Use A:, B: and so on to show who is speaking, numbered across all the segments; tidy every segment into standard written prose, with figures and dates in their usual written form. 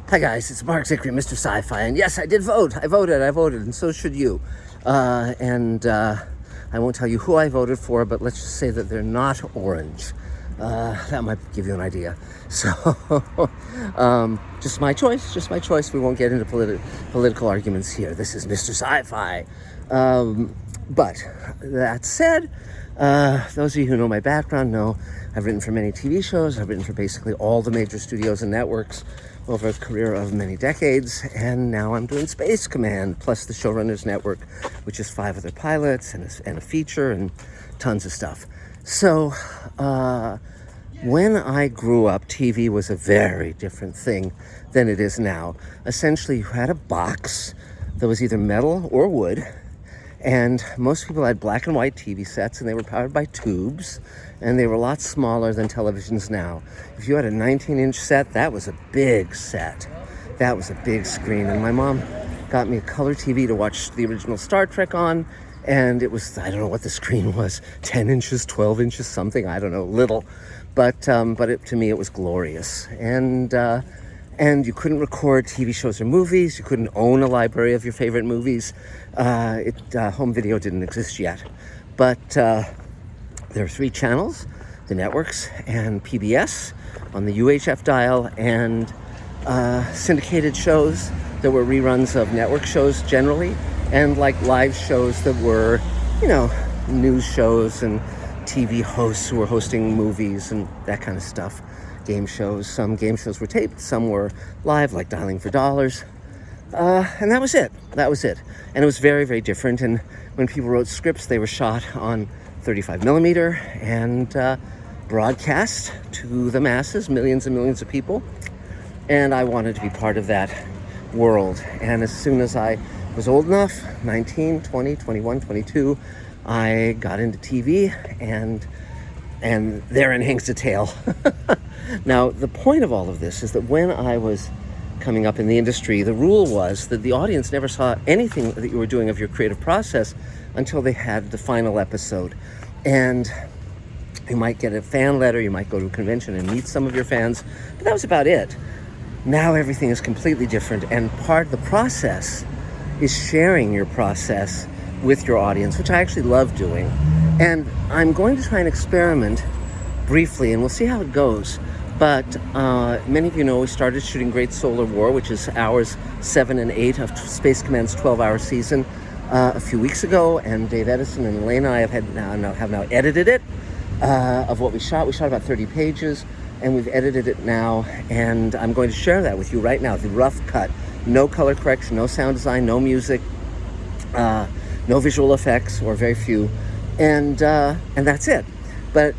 A: Hi guys, it's Mark Zickery, Mr. Sci-Fi, and yes, I did vote. I voted, and so should you. I won't tell you who I voted for, but let's just say that they're not orange. That might give you an idea. So, just my choice. We won't get into political arguments here. This is Mr. Sci-Fi. But that said, those of you who know my background know I've written for many TV shows. I've written for basically all the major studios and networks over a career of many decades, and now I'm doing Space Command, plus the Showrunners Network, which is 5 other pilots and a feature and tons of stuff. So, when I grew up, TV was a very different thing than it is now. Essentially, you had a box that was either metal or wood, and most people had black and white TV sets, and they were powered by tubes, and they were a lot smaller than televisions now. If you had a 19-inch set, that was a big set. That was a big screen, and my mom got me a color TV to watch the original Star Trek on, and it was, I don't know what the screen was, 10 inches, 12 inches, something, I don't know, little. But to me, it was glorious. And you couldn't record TV shows or movies. You couldn't own a library of your favorite movies. Home video didn't exist yet. But there are 3 channels, the networks and PBS on the UHF dial, and syndicated shows that were reruns of network shows generally, and like live shows that were, news shows and TV hosts who were hosting movies and that kind of stuff. Game shows. Some game shows were taped, some were live, like Dialing for Dollars. And that was it. And it was very, very different. And when people wrote scripts, they were shot on 35 millimeter and broadcast to the masses, millions and millions of people. And I wanted to be part of that world. And as soon as I was old enough, 19, 20, 21, 22, I got into TV, and therein hangs the tale. Now, the point of all of this is that when I was coming up in the industry, the rule was that the audience never saw anything that you were doing of your creative process until they had the final episode. And you might get a fan letter, you might go to a convention and meet some of your fans, but that was about it. Now everything is completely different, and part of the process is sharing your process with your audience, which I actually love doing. And I'm going to try and experiment briefly, and we'll see how it goes. But many of you know we started shooting Great Solar War, which is hours 7 and 8 of Space Command's 12-hour season, a few weeks ago, and Dave Edison and Elena and I have now edited it of what we shot. We shot about 30 pages, and we've edited it now, and I'm going to share that with you right now, the rough cut. No color correction, no sound design, no music, no visual effects, or very few, and that's it.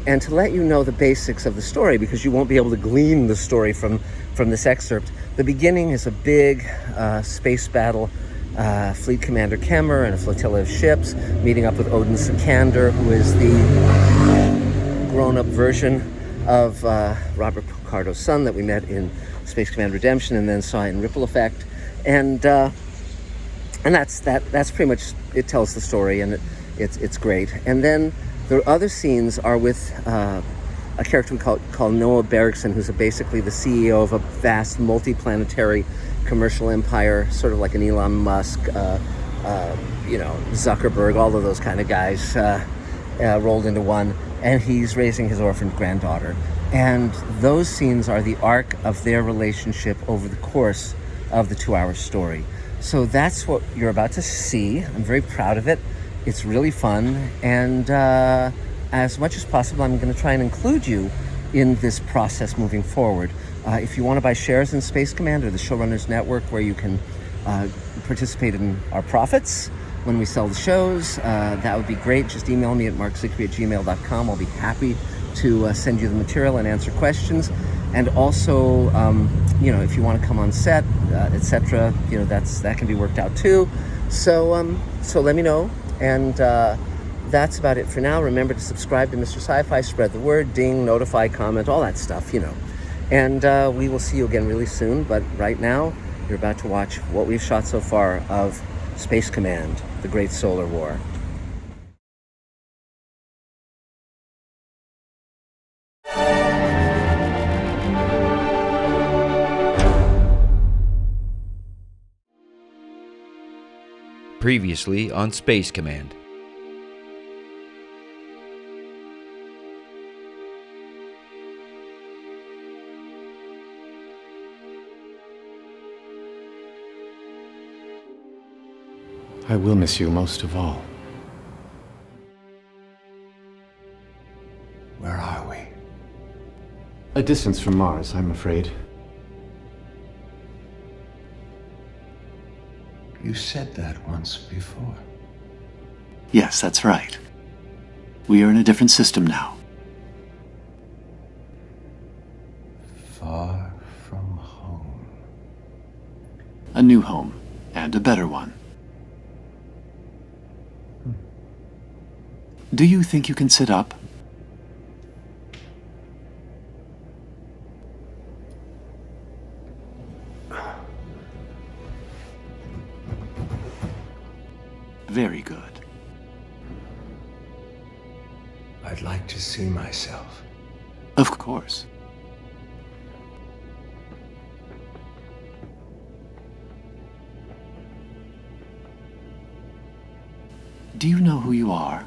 A: And to let you know the basics of the story, because you won't be able to glean the story from this excerpt, the beginning is a big space battle, Fleet Commander Kemmer and a flotilla of ships meeting up with Odin Sikander, who is the grown-up version of Robert Picardo's son that we met in Space Command Redemption and then saw in Ripple Effect, and that's pretty much, it tells the story, and it's great. And then the other scenes are with a character we call Noah Bergson, who's basically the CEO of a vast multi-planetary commercial empire, sort of like an Elon Musk, Zuckerberg, all of those kind of guys rolled into one. And he's raising his orphaned granddaughter. And those scenes are the arc of their relationship over the course of the 2-hour story. So that's what you're about to see. I'm very proud of it. It's really fun, and as much as possible, I'm going to try and include you in this process moving forward. If you want to buy shares in Space Command or the Showrunners Network, where you can participate in our profits when we sell the shows, that would be great. Just email me at markzickery@gmail.com. I'll be happy to send you the material and answer questions. And also, if you want to come on set, etc., that can be worked out too. So let me know. And that's about it for now. Remember to subscribe to Mr. Sci-Fi, spread the word, ding, notify, comment, all that stuff, And we will see you again really soon. But right now, you're about to watch what we've shot so far of Space Command, the Great Solar War.
B: Previously on Space Command.
C: I will miss you most of all.
D: Where are we?
C: A distance from Mars, I'm afraid.
D: You said that once before.
E: Yes, that's right. We are in a different system now.
D: Far from home.
E: A new home, and a better one. Do you think you can sit up? Very good.
D: I'd like to see myself.
E: Of course. Do you know who you are?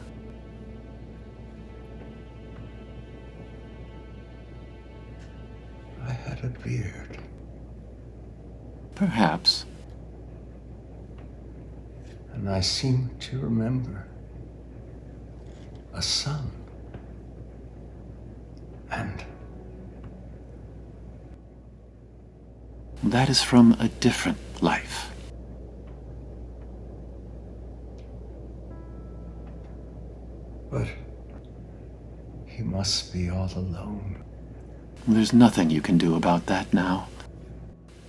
D: I had a beard.
E: Perhaps.
D: And I seem to remember a son. And
E: That is from a different life.
D: but he must be all alone.
E: There's nothing you can do about that now.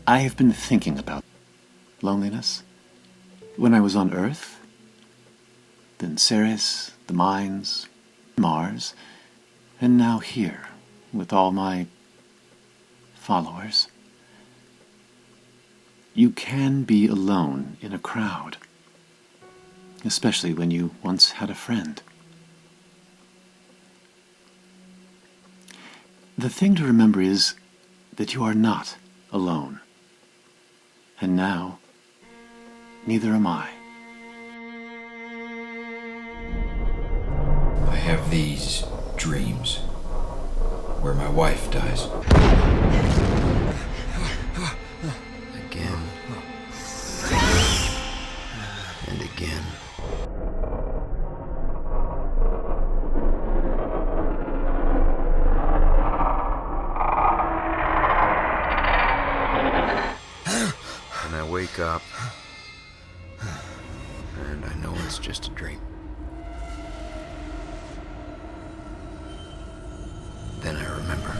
E: I have been thinking about loneliness. When I was on Earth, then Ceres, the mines, Mars, and now here, with all my followers. You can be alone in a crowd, especially when you once had a friend. The thing to remember is that you are not alone. And now, neither am I.
F: I have these dreams where my wife dies. Again. And again. And I wake up, and I know it's just a dream. Then I remember.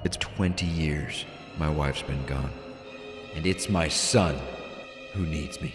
B: It's 20 years my wife's been gone. And it's my son who needs me.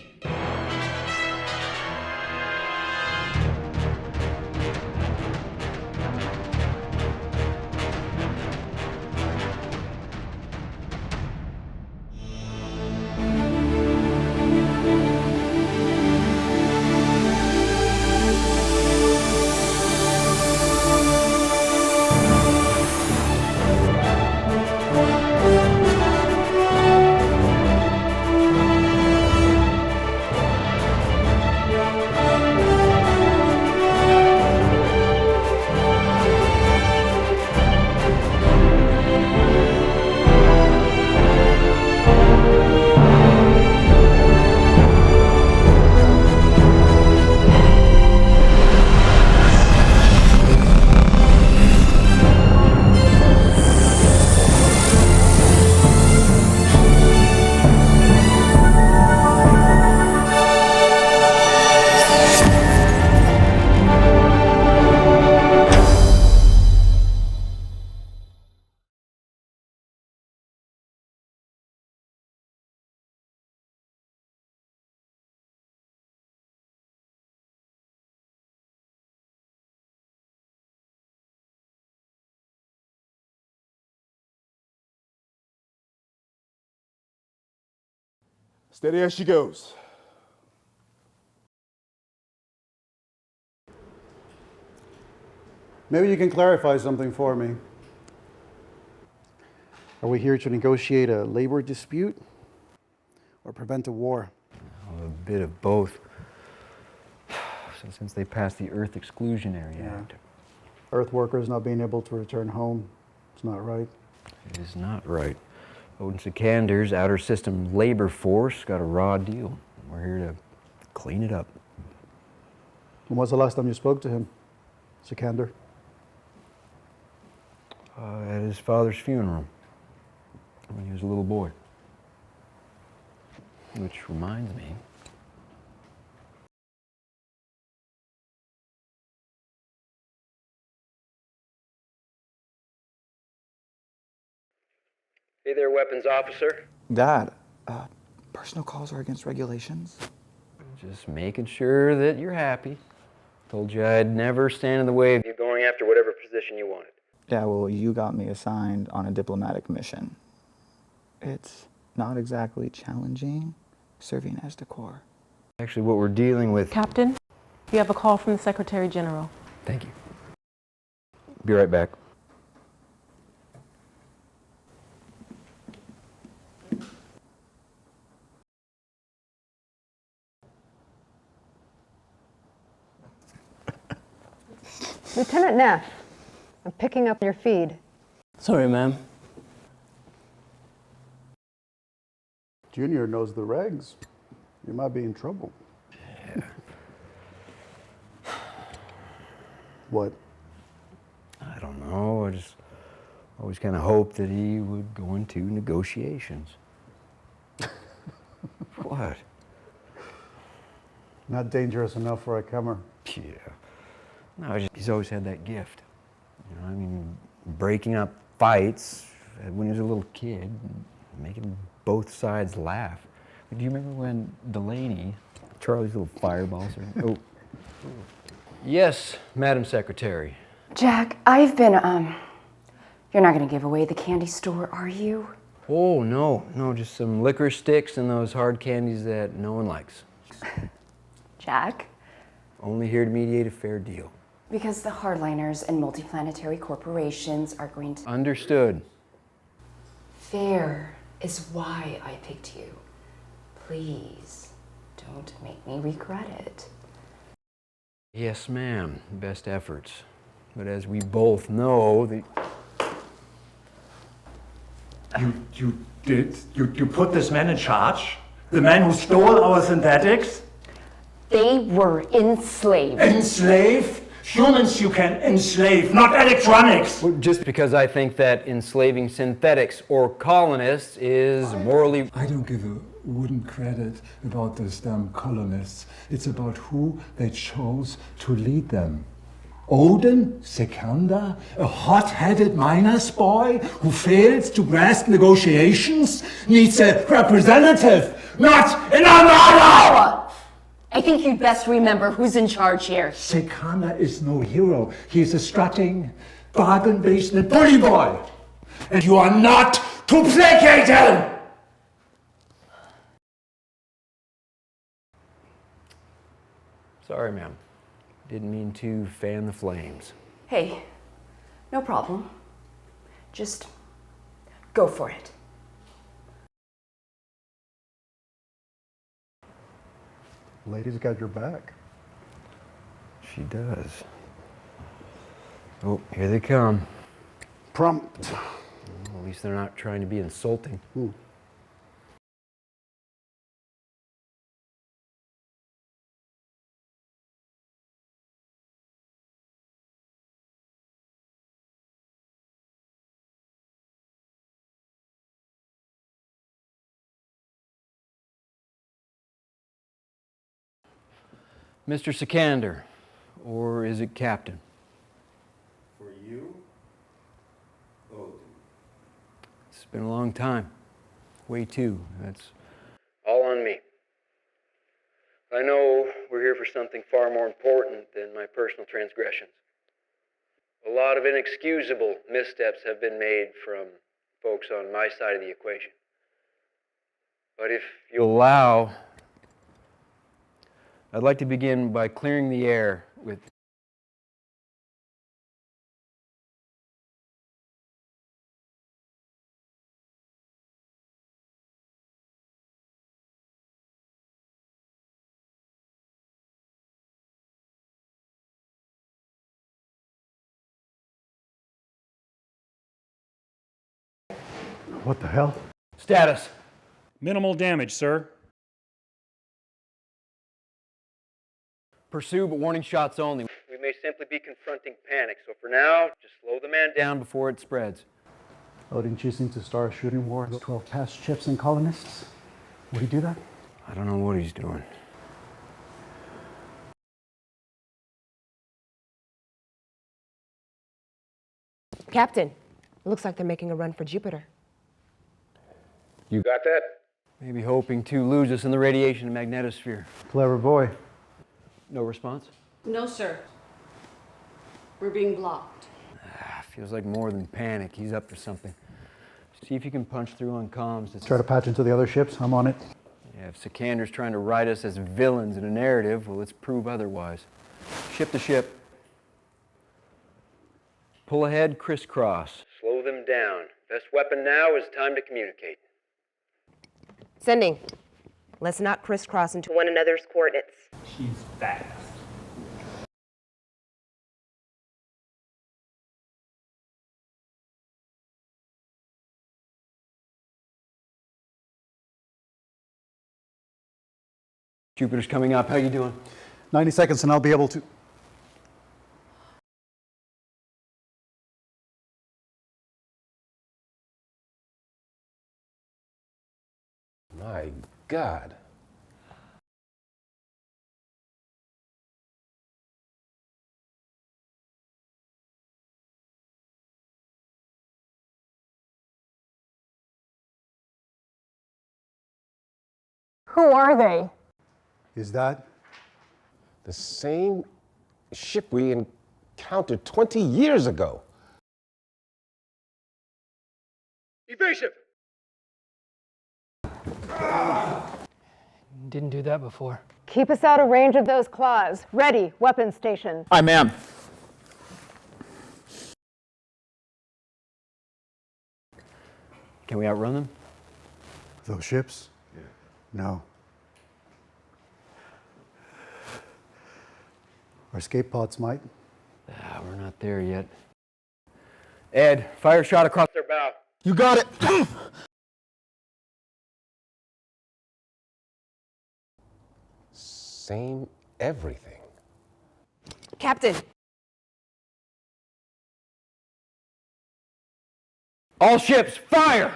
G: Steady as she goes.
H: Maybe you can clarify something for me. Are we here to negotiate a labor dispute or prevent a war?
I: A bit of both. So since they passed the Earth Exclusionary Act.
H: Earth workers not being able to return home. It's not right.
I: It is not right. Odin Sikander's outer system labor force got a raw deal. We're here to clean it up.
H: When was the last time you spoke to him, Sikander?
I: At his father's funeral, when he was a little boy. Which reminds me. Hey there, weapons officer.
J: Dad, personal calls are against regulations.
I: Just making sure that you're happy. Told you I'd never stand in the way of you going after whatever position you wanted.
J: Yeah, well, you got me assigned on a diplomatic mission. It's not exactly challenging serving as the Corps.
I: Actually, what we're dealing with...
K: Captain, you have a call from the Secretary General.
I: Thank you. Be right back.
L: Lieutenant Neff, I'm picking up your feed.
M: Sorry, ma'am.
H: Junior knows the regs. You might be in trouble.
I: Yeah.
H: What?
I: I don't know. I just always kind of hoped that he would go into negotiations. What?
H: Not dangerous enough for a comer.
I: Yeah. No, he's always had that gift. You know, I mean, breaking up fights when he was a little kid, making both sides laugh. Do you remember when Delaney, Charlie's little fireballs? Oh. Yes, Madam Secretary.
N: Jack, I've been, you're not gonna give away the candy store, are you?
I: Oh, no, just some licorice sticks and those hard candies that no one likes.
N: Jack?
I: Only here to mediate a fair deal.
N: Because the hardliners and multiplanetary corporations are going to...
I: Understood.
N: Fair is why I picked you. Please, don't make me regret it.
I: Yes, ma'am. Best efforts. But as we both know,
D: You put this man in charge? The man who stole our synthetics?
N: They were enslaved.
D: Enslaved? Humans you can enslave, not electronics!
I: well, just because I think that enslaving synthetics or colonists is morally...
O: I don't give a wooden credit about those damn colonists. It's about who they chose to lead them. Odin Sikander, a hot-headed miner's boy who fails to grasp negotiations, needs a representative, not an armada!
N: I think you'd best remember who's in charge here.
O: Sikander is no hero. He's a strutting, bargain-basement bully boy.
D: And you are not to placate him!
I: Sorry, ma'am. Didn't mean to fan the flames.
N: Hey, no problem. Just go for it.
H: Lady's got your back.
I: She does. Oh, here they come.
H: Prompt.
I: Well, at least they're not trying to be insulting. Mr. Sikander, or is it Captain?
C: For you, Odin.
I: It's been a long time. Way too. That's all on me. I know we're here for something far more important than my personal transgressions. A lot of inexcusable missteps have been made from folks on my side of the equation. But if you'll allow, I'd like to begin by clearing the air with
H: What the hell?
I: Status.
D: Minimal damage, sir.
I: Pursue, but warning shots only. We may simply be confronting panic, so for now, just slow the man down before it spreads.
H: Odin choosing to start a shooting war against 12 past ships and colonists? Would he do that?
I: I don't know what he's doing.
L: Captain, looks like they're making a run for Jupiter.
I: You got that? Maybe hoping to lose us in the radiation magnetosphere.
H: Clever boy.
I: No response?
M: No, sir. We're being blocked.
I: Feels like more than panic. He's up to something. See if you can punch through on comms.
H: Try to patch into the other ships. I'm on it.
I: Yeah, if Sikander's trying to write us as villains in a narrative, well, let's prove otherwise. Ship to ship. Pull ahead, crisscross. Slow them down. Best weapon now is time to communicate.
L: Sending. Let's not crisscross into one another's coordinates.
D: She's fast.
I: Jupiter's coming up. How you doing?
H: 90 seconds and I'll be able to...
G: My God.
L: Who are they?
H: Is that?
G: The same ship we encountered 20 years ago.
I: Evasive!
M: Didn't do that before.
L: Keep us out of range of those claws. Ready, weapons station.
J: Aye, ma'am.
I: Can we outrun them?
H: Those ships? Yeah. No. Our escape pods might.
I: We're not there yet. Ed, fire a shot across their bow.
J: You got it.
G: Same everything.
L: Captain.
I: All ships, fire!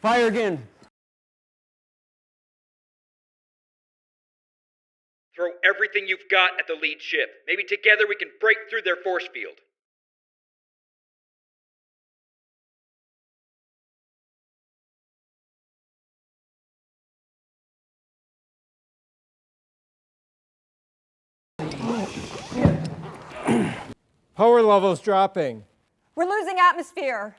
I: Fire again.
B: Throw everything you've got at the lead ship. Maybe together we can break through their force field.
P: Power levels dropping.
L: We're losing atmosphere.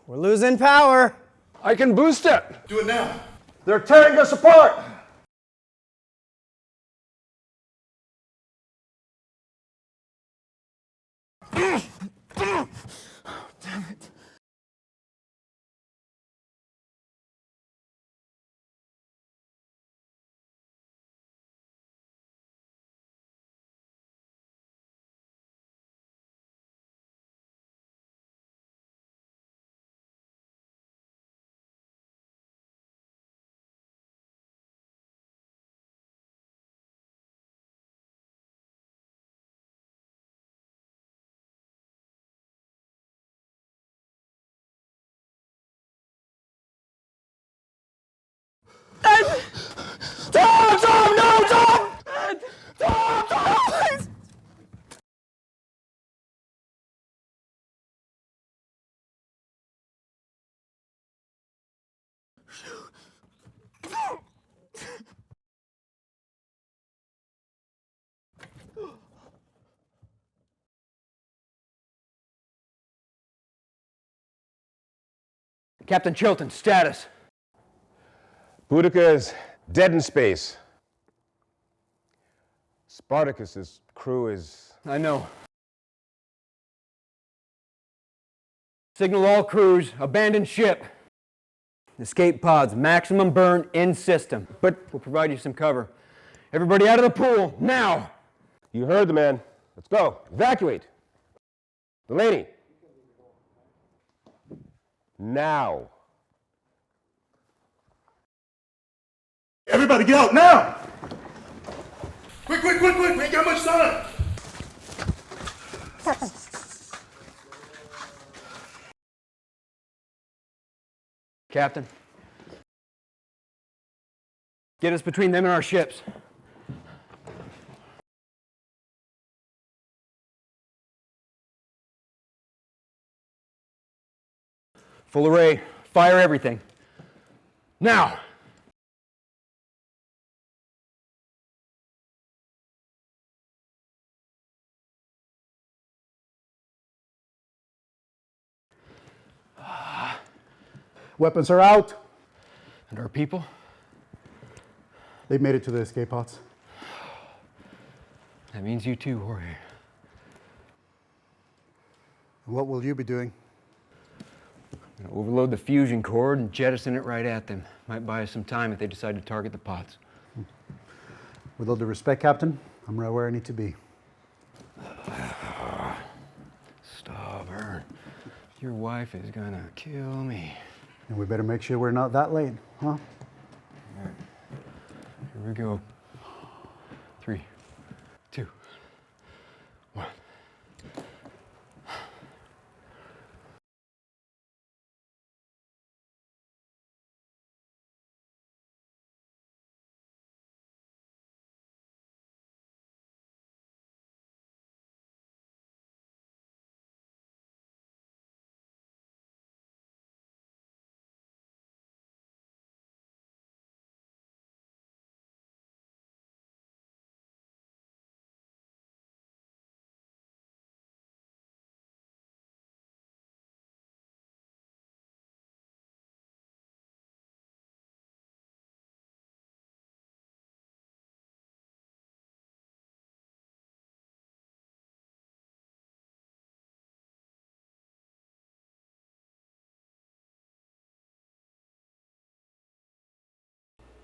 P: We're losing power.
O: I can boost it.
G: Do it now.
O: They're tearing us apart.
J: Damn it. Tom, no, Tom! Tom, please!
I: Captain Chilton, status.
G: Boudica is dead in space. Spartacus's crew is...
I: I know. Signal all crews, abandon ship. Escape pods, maximum burn in system. But we'll provide you some cover. Everybody out of the pool, now!
G: You heard the man. Let's go. Evacuate. Delaney. Now.
Q: Everybody get out now! Quick, quick, quick, quick! We ain't got much time!
I: Captain. Get us between them and our ships. Full array. Fire everything. Now!
H: Weapons are out.
I: And our people?
H: They've made it to the escape pods.
I: That means you too, Jorge.
H: What will you be doing?
I: Overload the fusion core and jettison it right at them. Might buy us some time if they decide to target the pods.
H: With all due respect, Captain, I'm right where I need to be.
I: Stubborn. Your wife is gonna kill me.
H: And we better make sure we're not that late, huh?
I: Here we go. 3, 2, 1.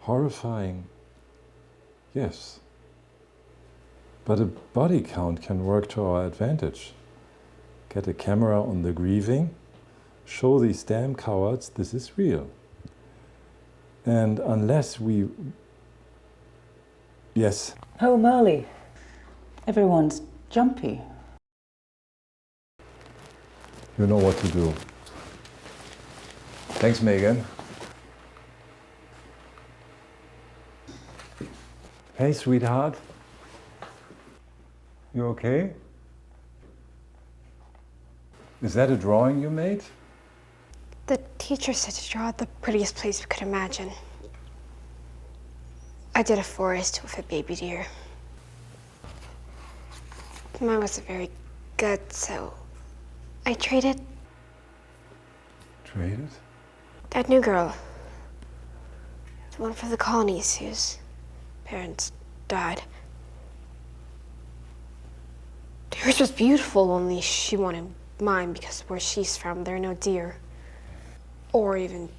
O: Horrifying, yes. But a body count can work to our advantage. Get a camera on the grieving, show these damn cowards this is real. And unless we... Yes.
R: Oh, Marley. Everyone's jumpy.
O: You know what to do. Thanks, Megan. Hey, sweetheart. You okay? Is that a drawing you made?
S: The teacher said to draw the prettiest place we could imagine. I did a forest with a baby deer. Mine wasn't very good, so I traded.
O: Traded?
S: That new girl. The one for the colonies whose parents died. Hers was beautiful, only she wanted mine because where she's from, there are no deer. Or even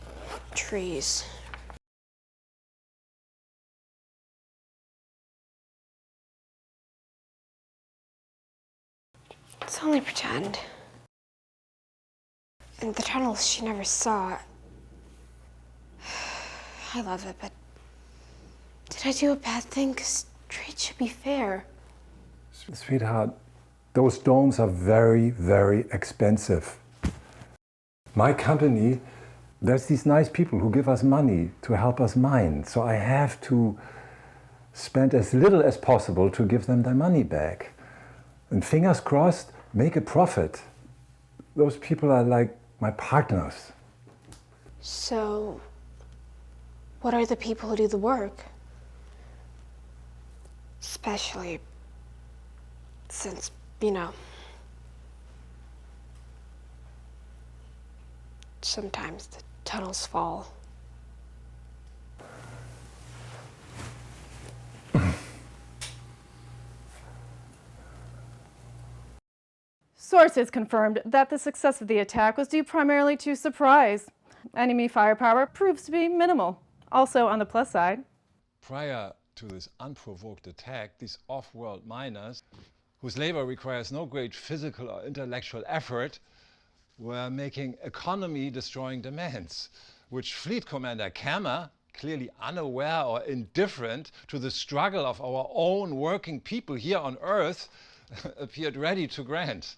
S: trees. It's only pretend. And the tunnels she never saw. I love it, but did I do a bad thing? Because trade should be fair.
O: Sweetheart, those domes are very, very expensive. My company, there's these nice people who give us money to help us mine, so I have to spend as little as possible to give them their money back. And fingers crossed, make a profit. Those people are like my partners.
S: So, what are the people who do the work? Especially since, you know, sometimes the tunnels fall.
T: Sources confirmed that the success of the attack was due primarily to surprise. Enemy firepower proves to be minimal. Also, on the plus side,
O: Prior to this unprovoked attack, these off-world miners, whose labor requires no great physical or intellectual effort, were making economy-destroying demands, which Fleet Commander Kammer, clearly unaware or indifferent to the struggle of our own working people here on Earth, appeared ready to grant.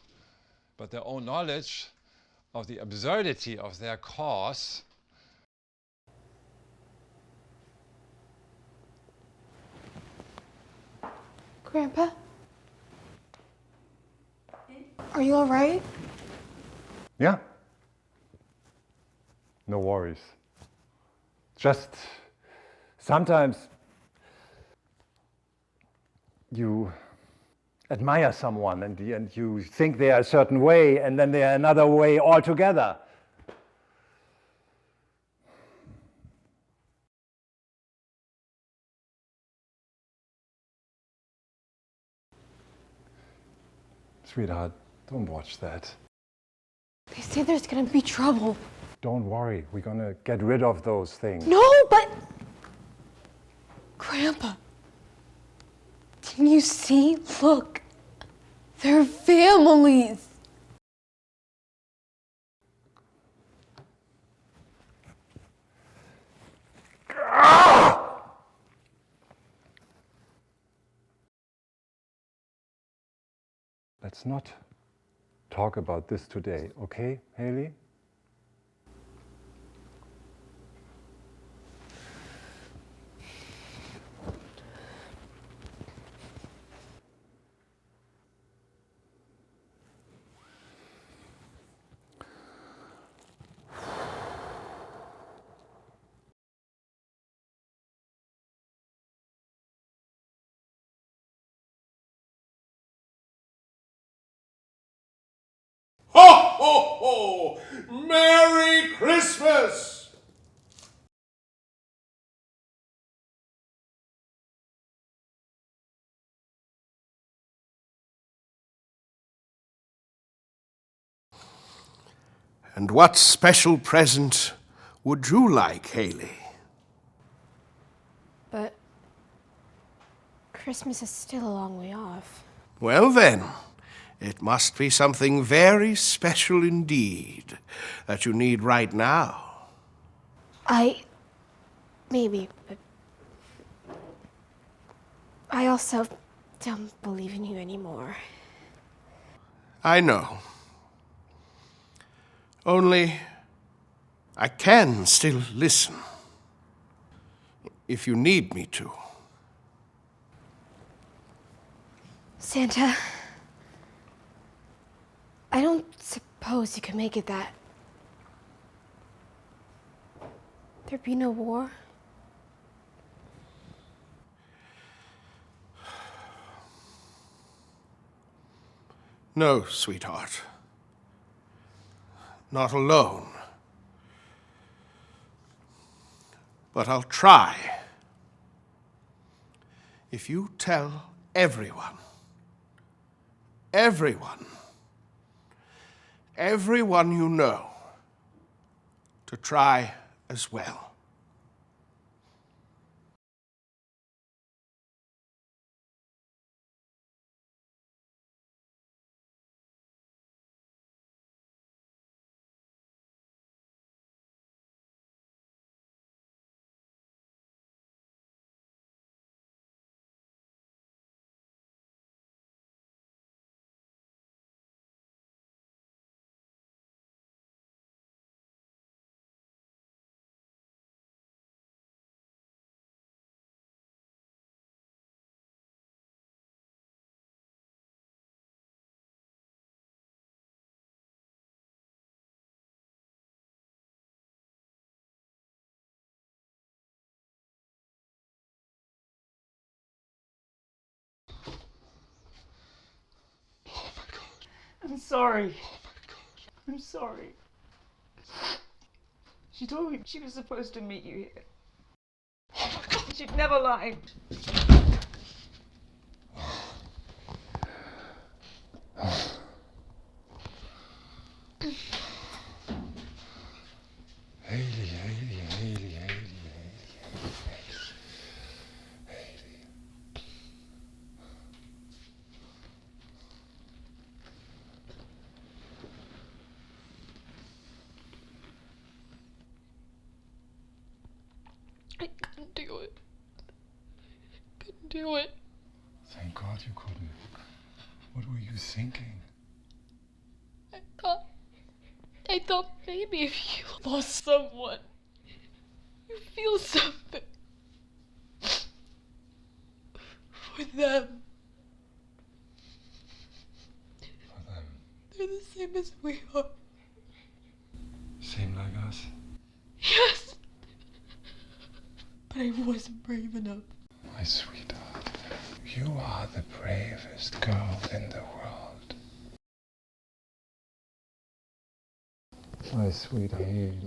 O: But their own knowledge of the absurdity of their cause
S: Grandpa? Are you alright?
O: Yeah. No worries. Just sometimes you admire someone and you think they are a certain way and then they are another way altogether. Sweetheart, don't watch that.
S: They say there's gonna be trouble.
O: Don't worry, we're gonna get rid of those things.
S: No, but... Grandpa, can you see? Look, they're families.
O: Let's not talk about this today, okay, Haley?
Q: Ho, ho, ho! Merry Christmas! And what special present would you like, Haley?
S: But Christmas is still a long way off.
Q: Well then, it must be something very special indeed that you need right now.
S: Maybe, but I also don't believe in you anymore.
Q: I know. Only I can still listen. If you need me to.
S: Santa, I don't suppose you can make it that there'd be no war?
Q: No, sweetheart. Not alone. But I'll try. If you tell everyone you know, to try as well.
D: I'm sorry. I'm sorry.
U: She told me she was supposed to meet you here. She'd never lied.
O: Haley.
U: I couldn't do it. Couldn't do it.
O: Thank God you couldn't. What were you thinking?
U: I thought maybe if you lost someone, you feel something for them.
O: For them.
U: They're the same as we are.
O: Same like us?
U: Yes. But I wasn't brave enough.
O: My sweetheart, you are the bravest girl in the world. My sweet Haley.